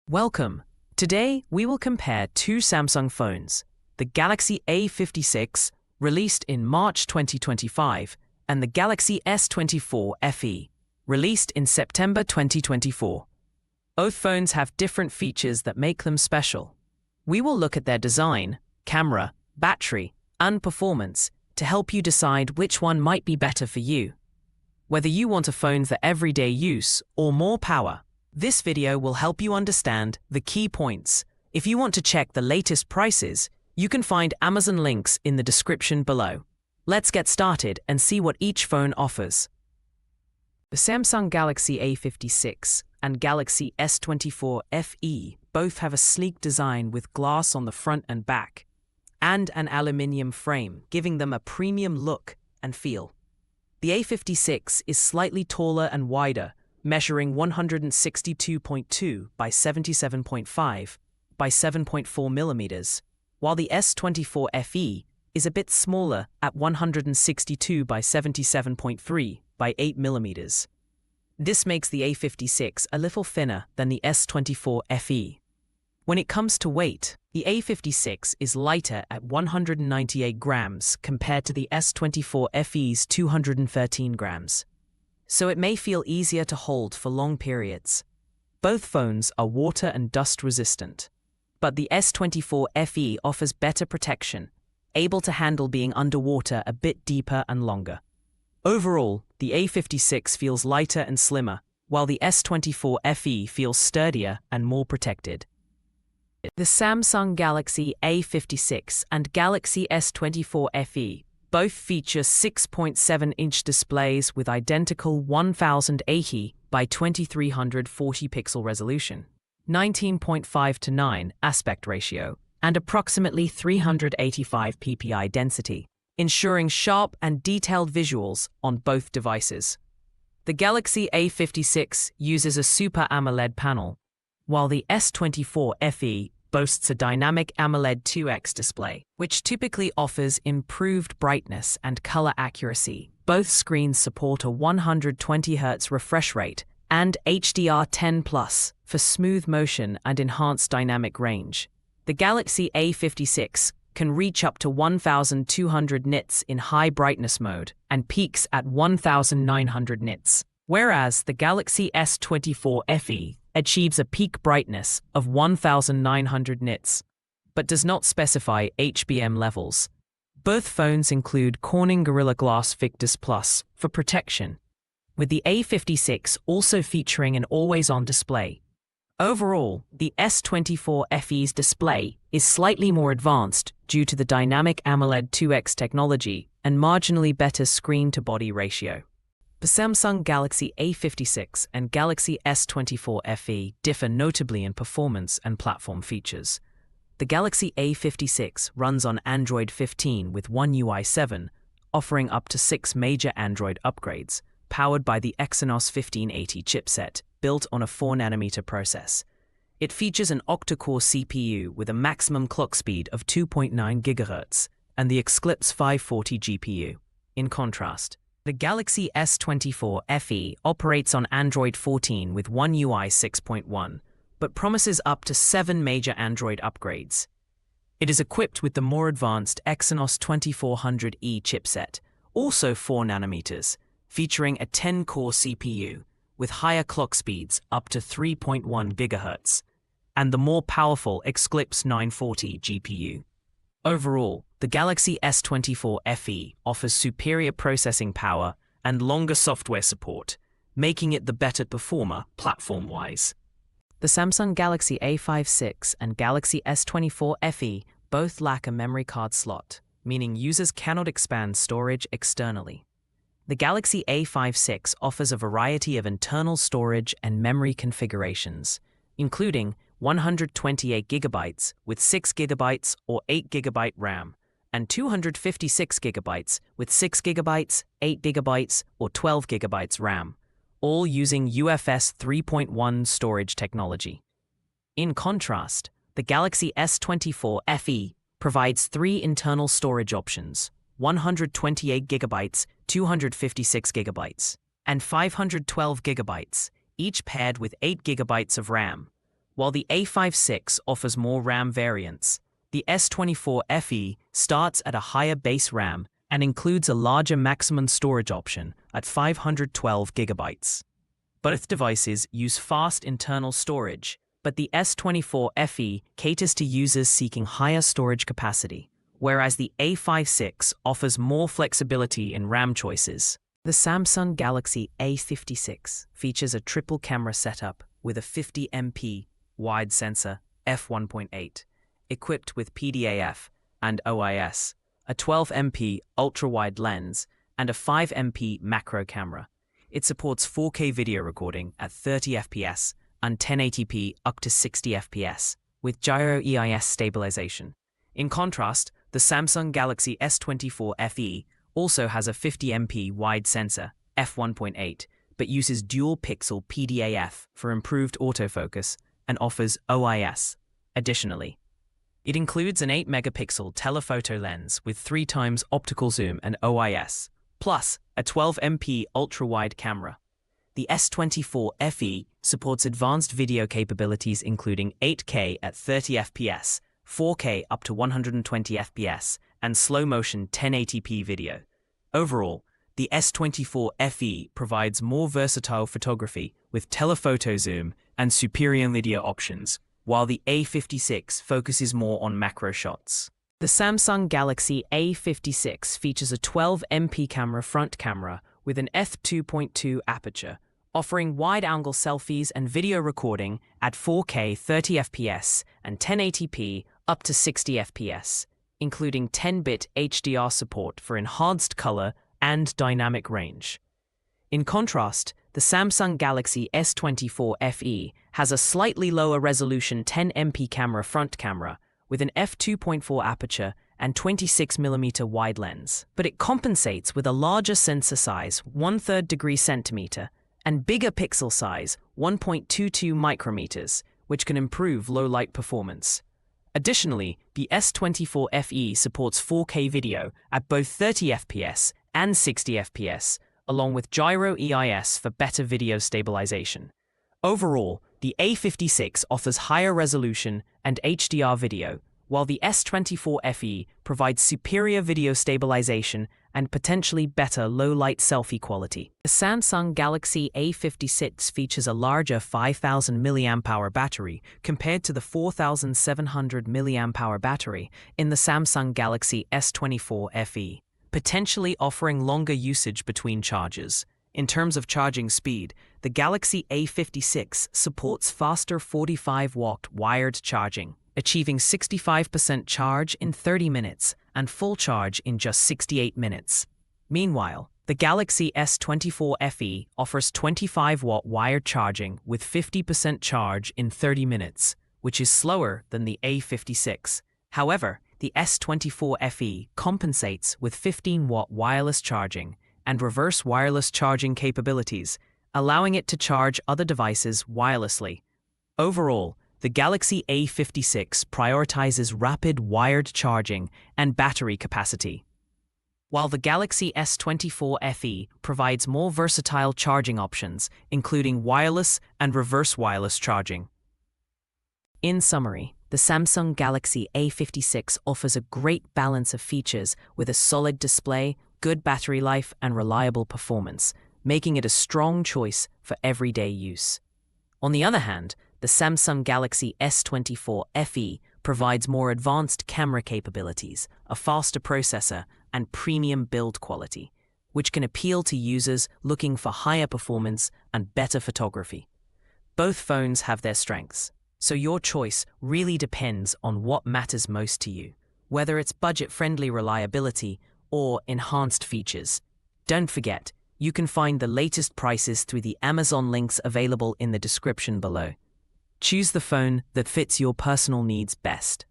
Welcome. Today, we will compare two Samsung phones, the Galaxy A56, released in March 2025, and the Galaxy S24 FE, released in September 2024. Both phones have different features that make them special. We will look at their design, camera, battery, and performance to help you decide which one might be better for you. Whether you want a phone for everyday use or more power, this video will help you understand the key points. If you want to check the latest prices, you can find Amazon links in the description below. Let's get started and see what each phone offers. The Samsung Galaxy A56 and Galaxy S24 FE both have a sleek design with glass on the front and back, and an aluminium frame, giving them a premium look and feel. The A56 is slightly taller and wider, measuring 162.2 by 77.5 by 7.4 millimeters, while the S24 FE is a bit smaller at 162 by 77.3 by 8 millimeters. This makes the A56 a little thinner than the S24 FE. When it comes to weight, the A56 is lighter at 198 grams compared to the S24 FE's 213 grams. So it may feel easier to hold for long periods. Both phones are water and dust resistant, but the S24 FE offers better protection, able to handle being underwater a bit deeper and longer. Overall, the A56 feels lighter and slimmer, while the S24 FE feels sturdier and more protected. The Samsung Galaxy A56 and Galaxy S24 FE both feature 6.7-inch displays with identical 1080 by 2340 pixel resolution, 19.5:9 aspect ratio, and approximately 385 ppi density, ensuring sharp and detailed visuals on both devices. The Galaxy A56 uses a Super AMOLED panel, while the S24 FE boasts a dynamic AMOLED 2X display, which typically offers improved brightness and color accuracy. Both screens support a 120Hz refresh rate and HDR10+ for smooth motion and enhanced dynamic range. The Galaxy A56 can reach up to 1200 nits in high brightness mode and peaks at 1900 nits, whereas the Galaxy S24 FE achieves a peak brightness of 1900 nits, but does not specify HBM levels. Both phones include Corning Gorilla Glass Victus Plus for protection, with the A56 also featuring an always-on display. Overall, the S24 FE's display is slightly more advanced due to the dynamic AMOLED 2X technology and marginally better screen-to-body ratio. The Samsung Galaxy A56 and Galaxy S24 FE differ notably in performance and platform features. The Galaxy A56 runs on Android 15 with One UI 7, offering up to 6 major Android upgrades, powered by the Exynos 1580 chipset, built on a 4nm process. It features an octa-core CPU with a maximum clock speed of 2.9 GHz and the Eclipse 540 GPU. In contrast, the Galaxy S24 FE operates on Android 14 with One UI 6.1, but promises up to 7 major Android upgrades. It is equipped with the more advanced Exynos 2400E chipset, also 4nm, featuring a 10-core CPU with higher clock speeds up to 3.1 GHz, and the more powerful Eclipse 940 GPU. Overall, the Galaxy S24 FE offers superior processing power and longer software support, making it the better performer platform-wise. The Samsung Galaxy A56 and Galaxy S24 FE both lack a memory card slot, meaning users cannot expand storage externally. The Galaxy A56 offers a variety of internal storage and memory configurations, including 128GB with 6GB or 8GB RAM, and 256GB with 6GB, 8GB, or 12GB RAM, all using UFS 3.1 storage technology. In contrast, the Galaxy S24 FE provides 3 internal storage options: 128GB, 256GB, and 512GB, each paired with 8GB of RAM. While the A56 offers more RAM variants, the S24 FE starts at a higher base RAM and includes a larger maximum storage option at 512 GB. Both devices use fast internal storage, but the S24 FE caters to users seeking higher storage capacity, whereas the A56 offers more flexibility in RAM choices. The Samsung Galaxy A56 features a triple camera setup with a 50MP wide sensor f1.8, equipped with PDAF and OIS, a 12MP ultra-wide lens, and a 5MP macro camera. It supports 4K video recording at 30 FPS and 1080p up to 60 FPS, with gyro EIS stabilization. In contrast, the Samsung Galaxy S24 FE also has a 50MP wide sensor, f1.8, but uses dual-pixel PDAF for improved autofocus and offers OIS. Additionally, it includes an 8-megapixel telephoto lens with 3x optical zoom and OIS, plus a 12MP ultra-wide camera. The S24 FE supports advanced video capabilities including 8K at 30 FPS, 4K up to 120 FPS, and slow-motion 1080p video. Overall, the S24 FE provides more versatile photography with telephoto zoom and superior video options, while the A56 focuses more on macro shots. The Samsung Galaxy A56 features a 12MP camera front camera with an f2.2 aperture, offering wide-angle selfies and video recording at 4K 30fps and 1080p up to 60 fps, including 10-bit HDR support for enhanced color and dynamic range. In contrast, the Samsung Galaxy S24 FE has a slightly lower resolution 10MP camera front camera with an f2.4 aperture and 26mm wide lens, but it compensates with a larger sensor size 1/3 degree centimeter and bigger pixel size 1.22 micrometers, which can improve low-light performance. Additionally, the S24 FE supports 4K video at both 30 FPS and 60 FPS, along with gyro EIS for better video stabilization. Overall, the A56 offers higher resolution and HDR video, while the S24 FE provides superior video stabilization and potentially better low-light selfie quality. The Samsung Galaxy A56 features a larger 5,000 mAh battery compared to the 4,700 mAh battery in the Samsung Galaxy S24 FE, potentially offering longer usage between charges. In terms of charging speed, the Galaxy A56 supports faster 45-watt wired charging, achieving 65% charge in 30 minutes and full charge in just 68 minutes. Meanwhile, the Galaxy S24 FE offers 25-watt wired charging with 50% charge in 30 minutes, which is slower than the A56. However, the S24 FE compensates with 15-watt wireless charging and reverse wireless charging capabilities, allowing it to charge other devices wirelessly. Overall, the Galaxy A56 prioritizes rapid wired charging and battery capacity, while the Galaxy S24 FE provides more versatile charging options, including wireless and reverse wireless charging. In summary, the Samsung Galaxy A56 offers a great balance of features with a solid display, good battery life, and reliable performance, making it a strong choice for everyday use. On the other hand, the Samsung Galaxy S24 FE provides more advanced camera capabilities, a faster processor, and premium build quality, which can appeal to users looking for higher performance and better photography. Both phones have their strengths, so your choice really depends on what matters most to you, whether it's budget-friendly reliability or enhanced features. Don't forget, you can find the latest prices through the Amazon links available in the description below. Choose the phone that fits your personal needs best.